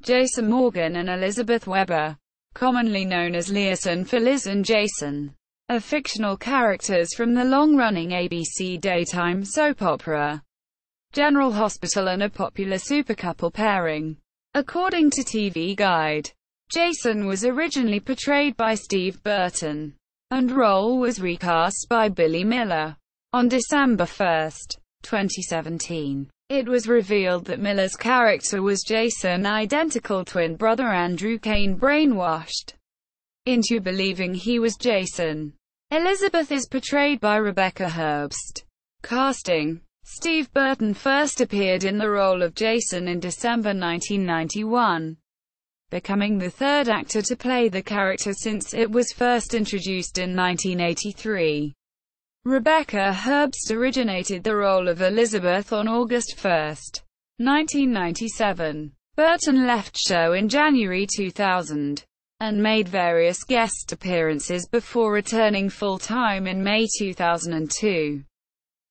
Jason Morgan and Elizabeth Weber, commonly known as Liason for Liz and Jason, are fictional characters from the long-running ABC daytime soap opera General Hospital and a popular supercouple pairing. According to TV Guide, Jason was originally portrayed by Steve Burton, and role was recast by Billy Miller.On December 1, 2017. It was revealed that Miller's character was Jason, identical twin brother Andrew Cain brainwashed into believing he was Jason. Elizabeth is portrayed by Rebecca Herbst. Casting: Steve Burton first appeared in the role of Jason in December 1991, becoming the third actor to play the character since it was first introduced in 1983. Rebecca Herbst originated the role of Elizabeth on August 1, 1997. Burton left show in January 2000, and made various guest appearances before returning full-time in May 2002.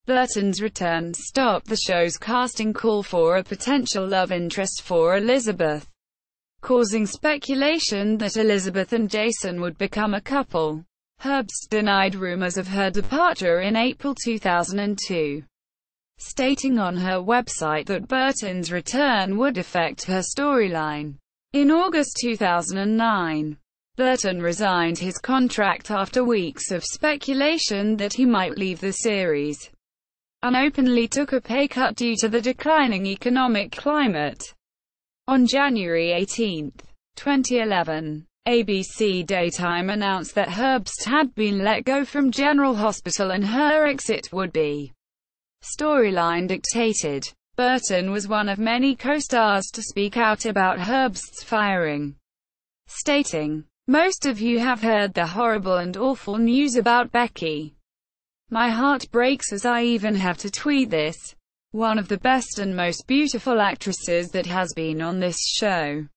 Burton's return stopped the show's casting call for a potential love interest for Elizabeth, causing speculation that Elizabeth and Jason would become a couple. Herbst denied rumors of her departure in April 2002, stating on her website that Burton's return would affect her storyline. In August 2009, Burton resigned his contract after weeks of speculation that he might leave the series, and openly took a pay cut due to the declining economic climate. On January 18, 2011, ABC Daytime announced that Herbst had been let go from General Hospital and her exit would be storyline dictated. Burton was one of many co-stars to speak out about Herbst's firing, stating, "Most of you have heard the horrible and awful news about Becky. My heart breaks as I even have to tweet this. One of the best and most beautiful actresses that has been on this show.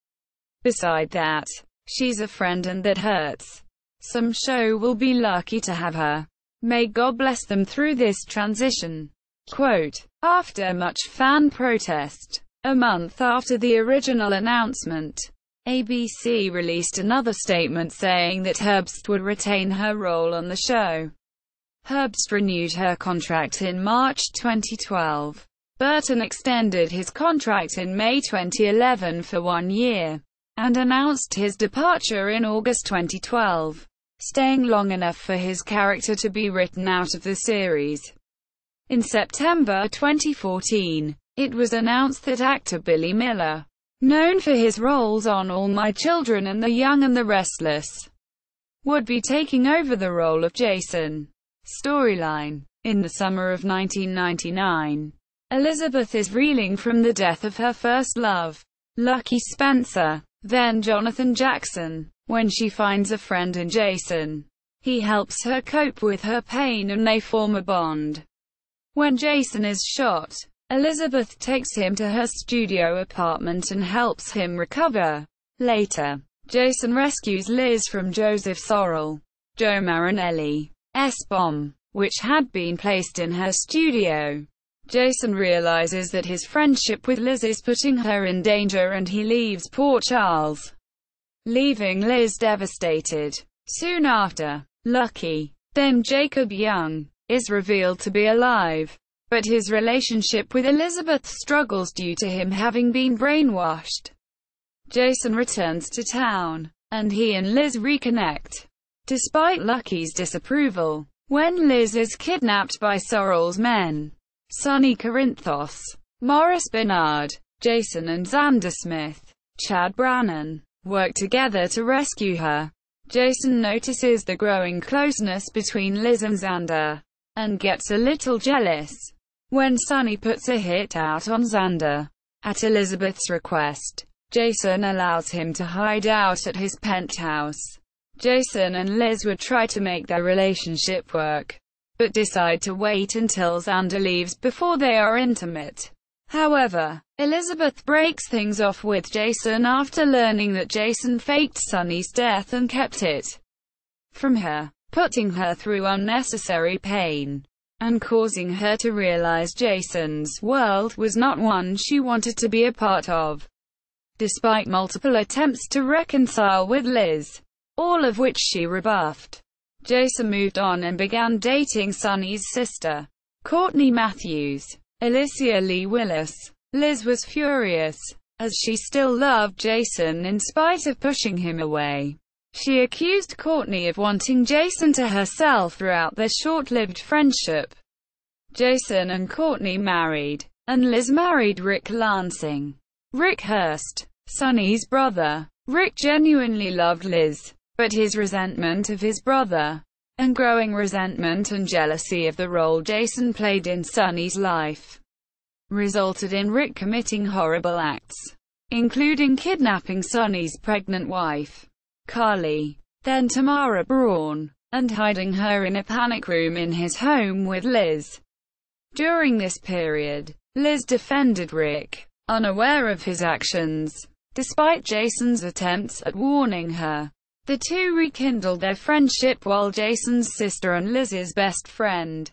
Beside that, she's a friend and that hurts. Some show will be lucky to have her. May God bless them through this transition." Quote, after much fan protest, a month after the original announcement, ABC released another statement saying that Herbst would retain her role on the show. Herbst renewed her contract in March 2012. Burton extended his contract in May 2011 for 1 year, and announced his departure in August 2012, staying long enough for his character to be written out of the series. In September 2014, it was announced that actor Billy Miller, known for his roles on All My Children and The Young and the Restless, would be taking over the role of Jason. Storyline: in the summer of 1999, Elizabeth is reeling from the death of her first love, Lucky Spencer, then Jonathan Jackson, when she finds a friend in Jason. He helps her cope with her pain and they form a bond. When Jason is shot, Elizabeth takes him to her studio apartment and helps him recover. Later, Jason rescues Liz from Joseph Sorrell, Joe Marinelli's bomb, which had been placed in her studio. Jason realizes that his friendship with Liz is putting her in danger and he leaves Port Charles, leaving Liz devastated. Soon after, Lucky, then Jacob Young, is revealed to be alive, but his relationship with Elizabeth struggles due to him having been brainwashed. Jason returns to town, and he and Liz reconnect, despite Lucky's disapproval. When Liz is kidnapped by Sorrell's men, Sonny Corinthos, Morris Bernard, Jason and Xander Smith, Chad Brannon, work together to rescue her. Jason notices the growing closeness between Liz and Xander, and gets a little jealous. When Sonny puts a hit out on Xander, at Elizabeth's request, Jason allows him to hide out at his penthouse. Jason and Liz would try to make their relationship work, but decide to wait until Xander leaves before they are intimate. However, Elizabeth breaks things off with Jason after learning that Jason faked Sonny's death and kept it from her, putting her through unnecessary pain, and causing her to realize Jason's world was not one she wanted to be a part of. despite multiple attempts to reconcile with Liz, all of which she rebuffed. Jason moved on and began dating Sonny's sister, Courtney Matthews, Alicia Lee Willis. Liz was furious, as she still loved Jason in spite of pushing him away. She accused Courtney of wanting Jason to herself throughout their short-lived friendship. Jason and Courtney married, and Liz married Rick Lansing. Rick Herbst, Sonny's brother. Rick genuinely loved Liz, but his resentment of his brother, and growing resentment and jealousy of the role Jason played in Sonny's life, resulted in Rick committing horrible acts, including kidnapping Sonny's pregnant wife, Carly, then Tamara Braun, and hiding her in a panic room in his home with Liz. During this period, Liz defended Rick, unaware of his actions, despite Jason's attempts at warning her. The two rekindled their friendship while Jason's sister and Liz's best friend,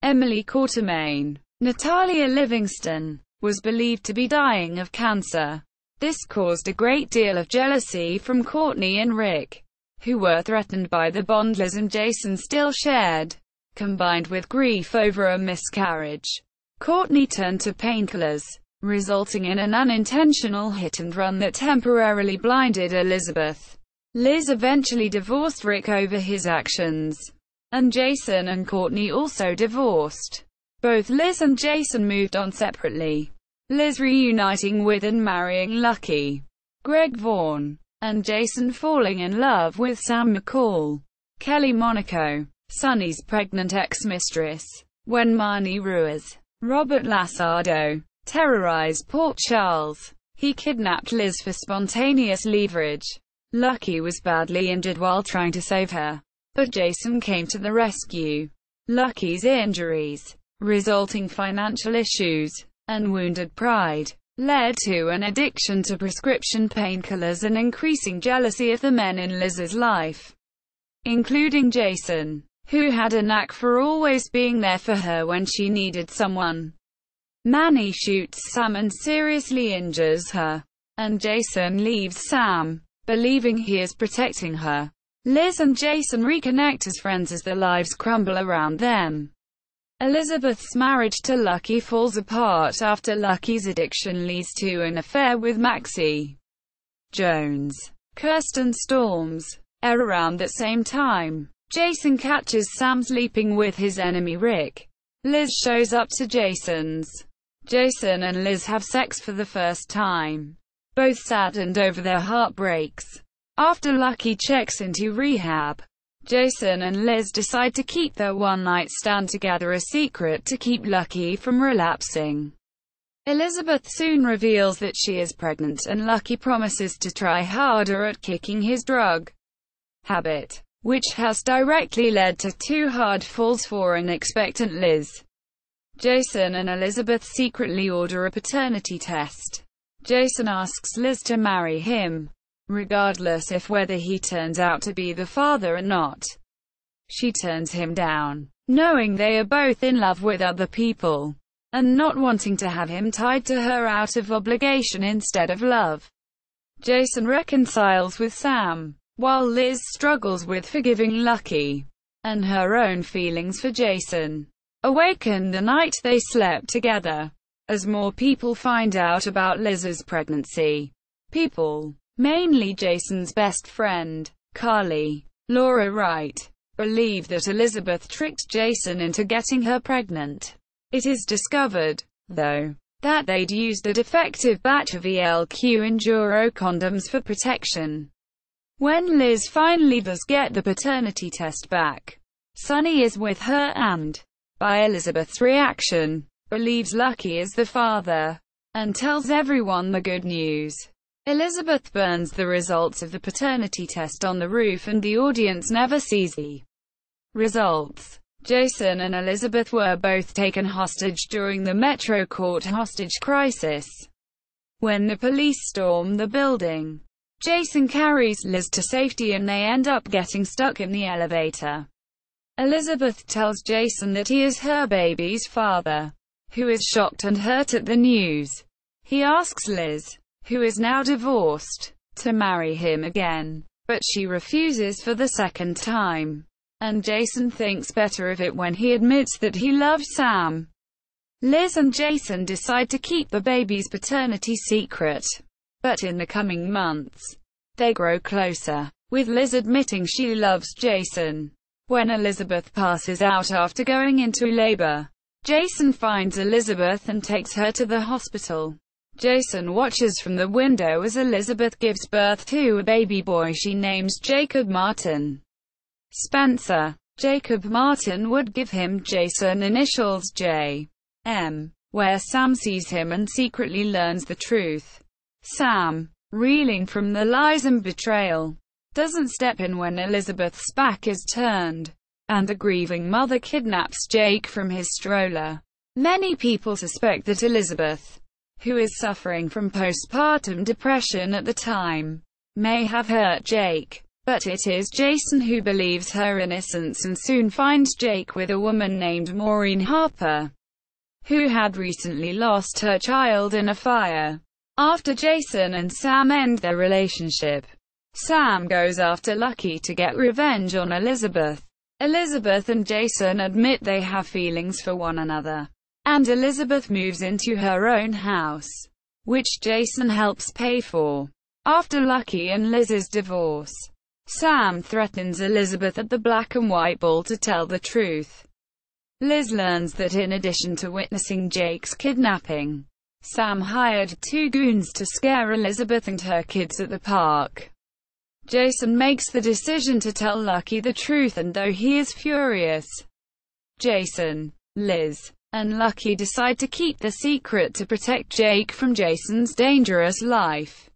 Emily Quatermain, Natalia Livingston, was believed to be dying of cancer. This caused a great deal of jealousy from Courtney and Rick, who were threatened by the bond Liz and Jason still shared. Combined with grief over a miscarriage, Courtney turned to painkillers, resulting in an unintentional hit-and-run that temporarily blinded Elizabeth. Liz eventually divorced Rick over his actions, and Jason and Courtney also divorced. Both Liz and Jason moved on separately, Liz reuniting with and marrying Lucky Greg Vaughn, and Jason falling in love with Sam McCall. Kelly Monaco, Sonny's pregnant ex-mistress. When Marnie Ruiz, Robert Lasardo, terrorized Port Charles, he kidnapped Liz for spontaneous leverage. Lucky was badly injured while trying to save her, but Jason came to the rescue. Lucky's injuries, resulting financial issues, and wounded pride, led to an addiction to prescription painkillers and increasing jealousy of the men in Liz's life, including Jason, who had a knack for always being there for her when she needed someone. Manny shoots Sam and seriously injures her, and Jason leaves Sam, believing he is protecting her. Liz and Jason reconnect as friends as their lives crumble around them. Elizabeth's marriage to Lucky falls apart after Lucky's addiction leads to an affair with Maxie Jones. Kirsten storms. Around that same time, Jason catches Sam sleeping with his enemy Rick. Liz shows up to Jason's. Jason and Liz have sex for the first time, both saddened over their heartbreaks. After Lucky checks into rehab, Jason and Liz decide to keep their one-night stand together a secret to keep Lucky from relapsing. Elizabeth soon reveals that she is pregnant and Lucky promises to try harder at kicking his drug habit, which has directly led to 2 hard falls for an expectant Liz. Jason and Elizabeth secretly order a paternity test. Jason asks Liz to marry him, regardless if whether he turns out to be the father or not. She turns him down, knowing they are both in love with other people, and not wanting to have him tied to her out of obligation instead of love. Jason reconciles with Sam, while Liz struggles with forgiving Lucky, and her own feelings for Jason awakened the night they slept together. As more people find out about Liz's pregnancy, people, mainly Jason's best friend, Carly, Laura Wright, believe that Elizabeth tricked Jason into getting her pregnant. It is discovered, though, that they'd used a defective batch of ELQ Enduro condoms for protection. When Liz finally does get the paternity test back, Sonny is with her and, by Elizabeth's reaction, believes Lucky is the father, and tells everyone the good news. Elizabeth burns the results of the paternity test on the roof and the audience never sees the results. Jason and Elizabeth were both taken hostage during the Metro Court hostage crisis. When the police storm the building, Jason carries Liz to safety and they end up getting stuck in the elevator. Elizabeth tells Jason that he is her baby's father, who is shocked and hurt at the news. He asks Liz, who is now divorced, to marry him again. But she refuses for the second time, and Jason thinks better of it when he admits that he loves Sam. Liz and Jason decide to keep the baby's paternity secret, but in the coming months, they grow closer, with Liz admitting she loves Jason. When Elizabeth passes out after going into labor, Jason finds Elizabeth and takes her to the hospital. Jason watches from the window as Elizabeth gives birth to a baby boy she names Jacob Martin Spencer. Jacob Martin would give him Jason initials J.M., where Sam sees him and secretly learns the truth. Sam, reeling from the lies and betrayal, doesn't step in when Elizabeth's back is turned, and the grieving mother kidnaps Jake from his stroller. Many people suspect that Elizabeth, who is suffering from postpartum depression at the time, may have hurt Jake, but it is Jason who believes her innocence and soon finds Jake with a woman named Maureen Harper, who had recently lost her child in a fire. After Jason and Sam end their relationship, Sam goes after Lucky to get revenge on Elizabeth. Elizabeth and Jason admit they have feelings for one another, and Elizabeth moves into her own house, which Jason helps pay for. After Lucky and Liz's divorce, Sam threatens Elizabeth at the Black and White Ball to tell the truth. Liz learns that in addition to witnessing Jake's kidnapping, Sam hired 2 goons to scare Elizabeth and her kids at the park. Jason makes the decision to tell Lucky the truth, and though he is furious, Jason, Liz, and Lucky decide to keep the secret to protect Jake from Jason's dangerous life.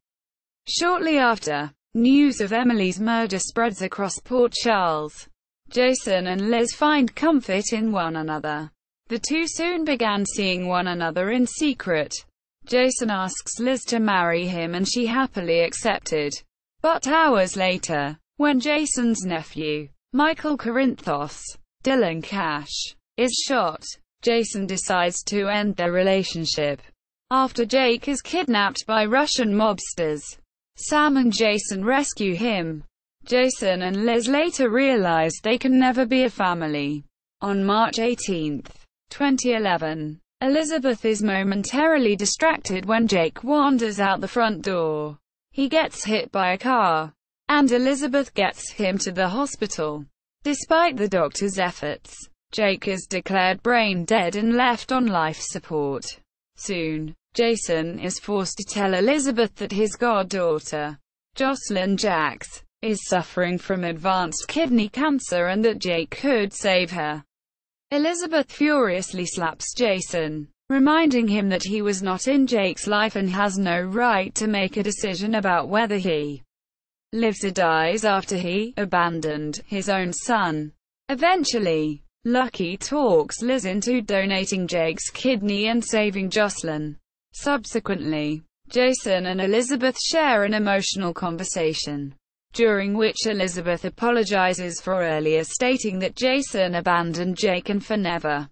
Shortly after, news of Emily's murder spreads across Port Charles. Jason and Liz find comfort in one another. The two soon began seeing one another in secret. Jason asks Liz to marry him and she happily accepted. But hours later, when Jason's nephew, Michael Corinthos, Dylan Cash, is shot, Jason decides to end their relationship. After Jake is kidnapped by Russian mobsters, Sam and Jason rescue him. Jason and Liz later realize they can never be a family. On March 18, 2011, Elizabeth is momentarily distracted when Jake wanders out the front door. He gets hit by a car, and Elizabeth gets him to the hospital. Despite the doctor's efforts, Jake is declared brain dead and left on life support. Soon, Jason is forced to tell Elizabeth that his goddaughter, Jocelyn Jacks, is suffering from advanced kidney cancer and that Jake could save her. Elizabeth furiously slaps Jason, reminding him that he was not in Jake's life and has no right to make a decision about whether he lives or dies after he abandoned his own son. Eventually, Lucky talks Liz into donating Jake's kidney and saving Jocelyn. Subsequently, Jason and Elizabeth share an emotional conversation, during which Elizabeth apologizes for earlier stating that Jason abandoned Jake and for never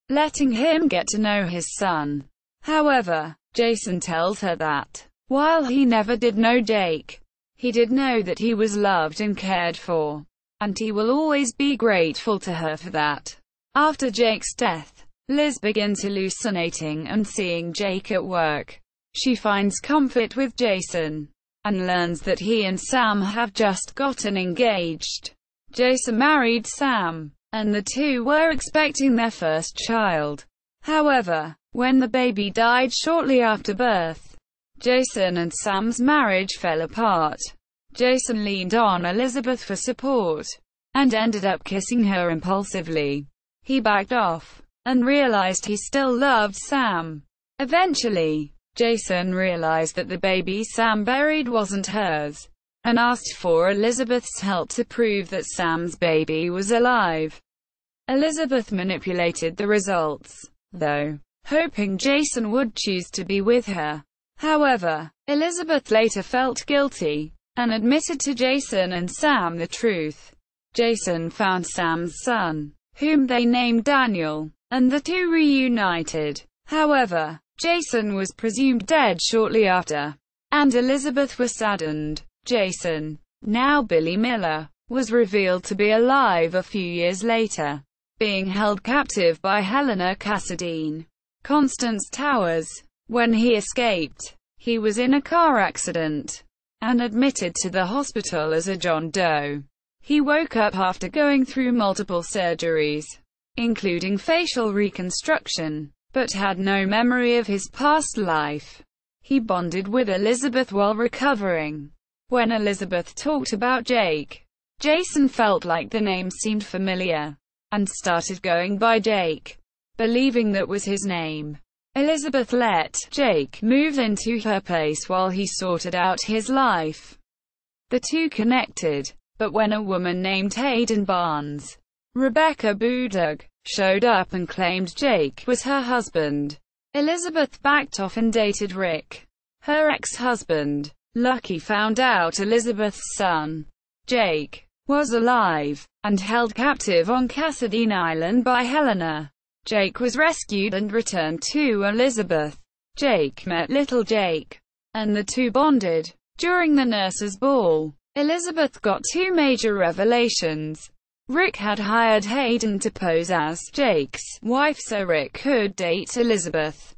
letting him get to know his son. However, Jason tells her that, while he never did know Jake, he did know that he was loved and cared for, and he will always be grateful to her for that. After Jake's death, Liz begins hallucinating and seeing Jake at work. She finds comfort with Jason, and learns that he and Sam have just gotten engaged. Jason married Sam, and the two were expecting their first child. However, when the baby died shortly after birth, Jason and Sam's marriage fell apart. Jason leaned on Elizabeth for support, and ended up kissing her impulsively. He backed off, and realized he still loved Sam. Eventually, Jason realized that the baby Sam buried wasn't hers, and asked for Elizabeth's help to prove that Sam's baby was alive. Elizabeth manipulated the results, though, hoping Jason would choose to be with her. However, Elizabeth later felt guilty, and admitted to Jason and Sam the truth. Jason found Sam's son, whom they named Daniel, and the two reunited. However, Jason was presumed dead shortly after. and Elizabeth were saddened. Jason, now Billy Miller, was revealed to be alive a few years later, being held captive by Helena Cassadine, Constance Towers. When he escaped, he was in a car accident and admitted to the hospital as a John Doe. He woke up after going through multiple surgeries, including facial reconstruction, but had no memory of his past life. He bonded with Elizabeth while recovering. When Elizabeth talked about Jake, Jason felt like the name seemed familiar, and started going by Jake, believing that was his name. Elizabeth let Jake move into her place while he sorted out his life. The two connected, but when a woman named Hayden Barnes, Rebecca Budug, showed up and claimed Jake was her husband, Elizabeth backed off and dated Rick, her ex-husband. Lucky found out Elizabeth's son, Jake, was alive, and held captive on Cassadine Island by Helena. Jake was rescued and returned to Elizabeth. Jake met little Jake, and the two bonded. During the nurses' ball, Elizabeth got two major revelations. Rick had hired Hayden to pose as Jake's wife so Rick could date Elizabeth.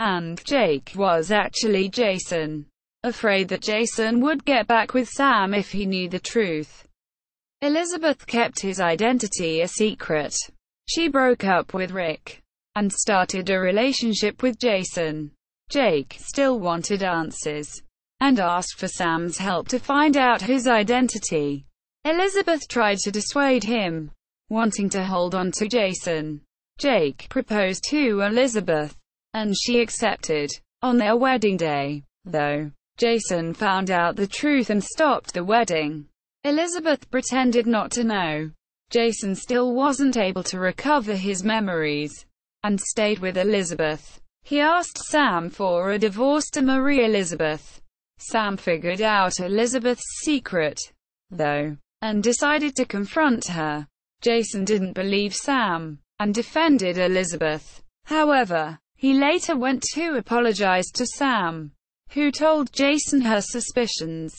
And Jake was actually Jason. Afraid that Jason would get back with Sam if he knew the truth, Elizabeth kept his identity a secret. She broke up with Rick and started a relationship with Jason. Jake still wanted answers and asked for Sam's help to find out his identity. Elizabeth tried to dissuade him, wanting to hold on to Jason. Jake proposed to Elizabeth, and she accepted. On their wedding day, though, Jason found out the truth and stopped the wedding. Elizabeth pretended not to know. Jason still wasn't able to recover his memories, and stayed with Elizabeth. He asked Sam for a divorce to marry Elizabeth. Sam figured out Elizabeth's secret, though, and decided to confront her. Jason didn't believe Sam, and defended Elizabeth. However, he later went to apologize to Sam, who told Jason her suspicions.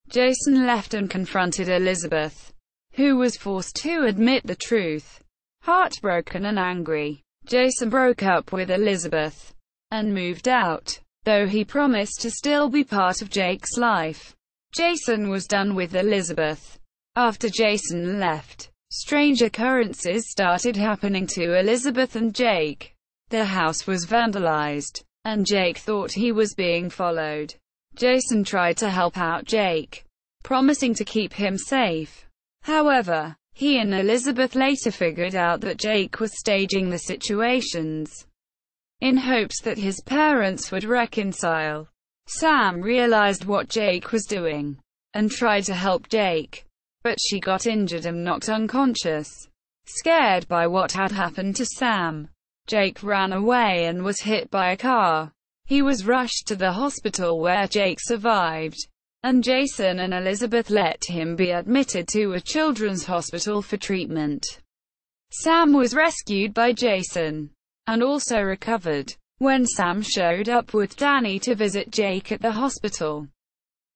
Jason left and confronted Elizabeth, who was forced to admit the truth. Heartbroken and angry, Jason broke up with Elizabeth and moved out, though he promised to still be part of Jake's life. Jason was done with Elizabeth. After Jason left, strange occurrences started happening to Elizabeth and Jake. Their house was vandalized, and Jake thought he was being followed. Jason tried to help out Jake, promising to keep him safe. However, he and Elizabeth later figured out that Jake was staging the situations in hopes that his parents would reconcile. Sam realized what Jake was doing and tried to help Jake, but she got injured and knocked unconscious. Scared by what had happened to Sam, Jake ran away and was hit by a car. He was rushed to the hospital where Jake survived, and Jason and Elizabeth let him be admitted to a children's hospital for treatment. Sam was rescued by Jason, and also recovered. When Sam showed up with Danny to visit Jake at the hospital,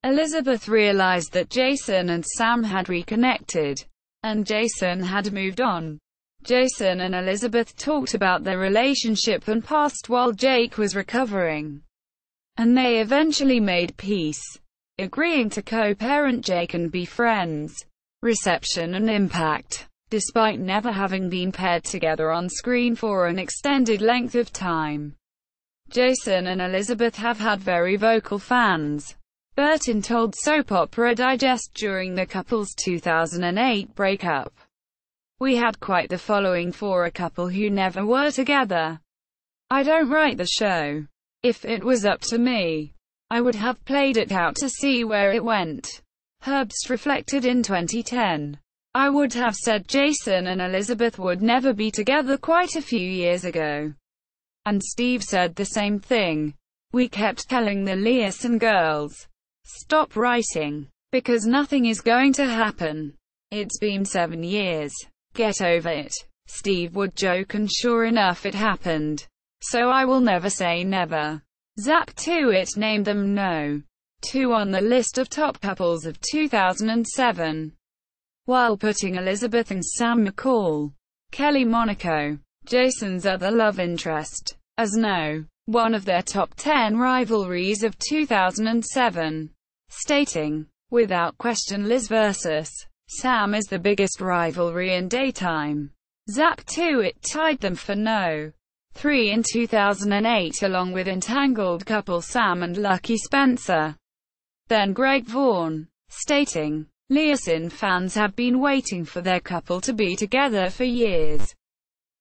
Elizabeth realized that Jason and Sam had reconnected, and Jason had moved on. Jason and Elizabeth talked about their relationship and past while Jake was recovering, and they eventually made peace, agreeing to co-parent Jake and be friends. Reception and impact. Despite never having been paired together on screen for an extended length of time, Jason and Elizabeth have had very vocal fans. Burton told Soap Opera Digest during the couple's 2008 breakup, "We had quite the following for a couple who never were together. I don't write the show. If it was up to me, I would have played it out to see where it went." Herbst reflected in 2010, "I would have said Jason and Elizabeth would never be together quite a few years ago." And Steve said the same thing. "We kept telling the Liason girls, stop writing, because nothing is going to happen. It's been 7 years. Get over it." Steve would joke, and sure enough it happened. "So I will never say never." Zap to it named them No. 2 on the list of top couples of 2007. While putting Elizabeth and Sam McCall, Kelly Monaco, Jason's other love interest, as no. one of their top 10 rivalries of 2007, stating, "Without question Liz vs. Sam is the biggest rivalry in daytime." Zap 2 It tied them for No. 3 in 2008 along with entangled couple Sam and Lucky Spencer. Then Greg Vaughan, stating, "Liason fans have been waiting for their couple to be together for years.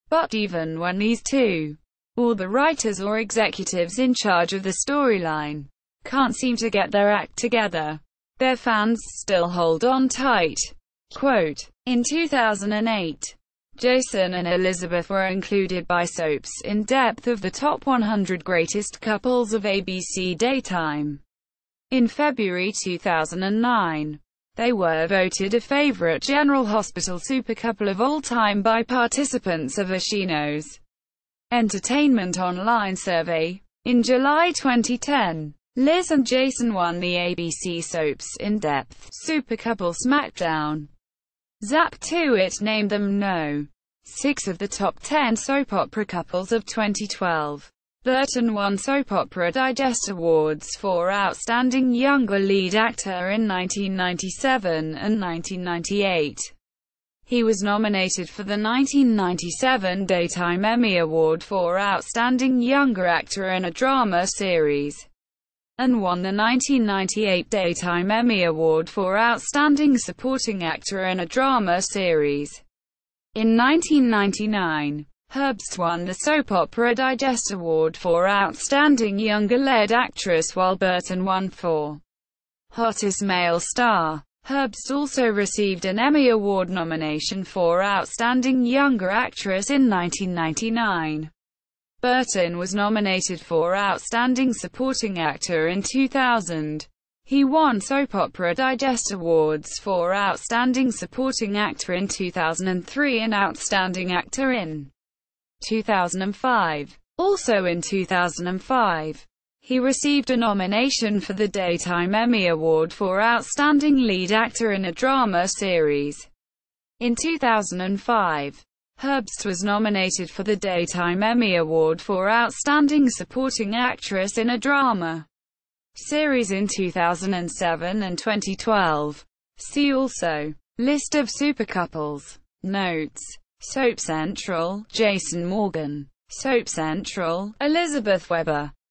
But even when these two, or the writers or executives in charge of the storyline, can't seem to get their act together, their fans still hold on tight." Quote, in 2008, Jason and Elizabeth were included by Soap's In Depth of the top 100 greatest couples of ABC daytime. In February 2009, they were voted a favorite General Hospital supercouple of all time by participants of Ashino's Entertainment Online survey. In July 2010, Liz and Jason won the ABC Soaps In Depth Supercouple SmackDown. Zap 2 It named them No. 6 of the top 10 soap opera couples of 2012. Burton won Soap Opera Digest Awards for Outstanding Younger Lead Actor in 1997 and 1998. He was nominated for the 1997 Daytime Emmy Award for Outstanding Younger Actor in a Drama Series, and won the 1998 Daytime Emmy Award for Outstanding Supporting Actor in a Drama Series. In 1999, Herbst won the Soap Opera Digest Award for Outstanding Younger Lead Actress while Burton won for Hottest Male Star. Herbst also received an Emmy Award nomination for Outstanding Younger Actress in 1999. Burton was nominated for Outstanding Supporting Actor in 2000. He won Soap Opera Digest Awards for Outstanding Supporting Actor in 2003 and Outstanding Actor in 2005. Also in 2005, he received a nomination for the Daytime Emmy Award for Outstanding Lead Actor in a Drama Series. In 2005, Herbst was nominated for the Daytime Emmy Award for Outstanding Supporting Actress in a Drama Series in 2007 and 2012. See also, List of supercouples. Notes. Soap Central, Jason Morgan. Soap Central, Elizabeth Weber.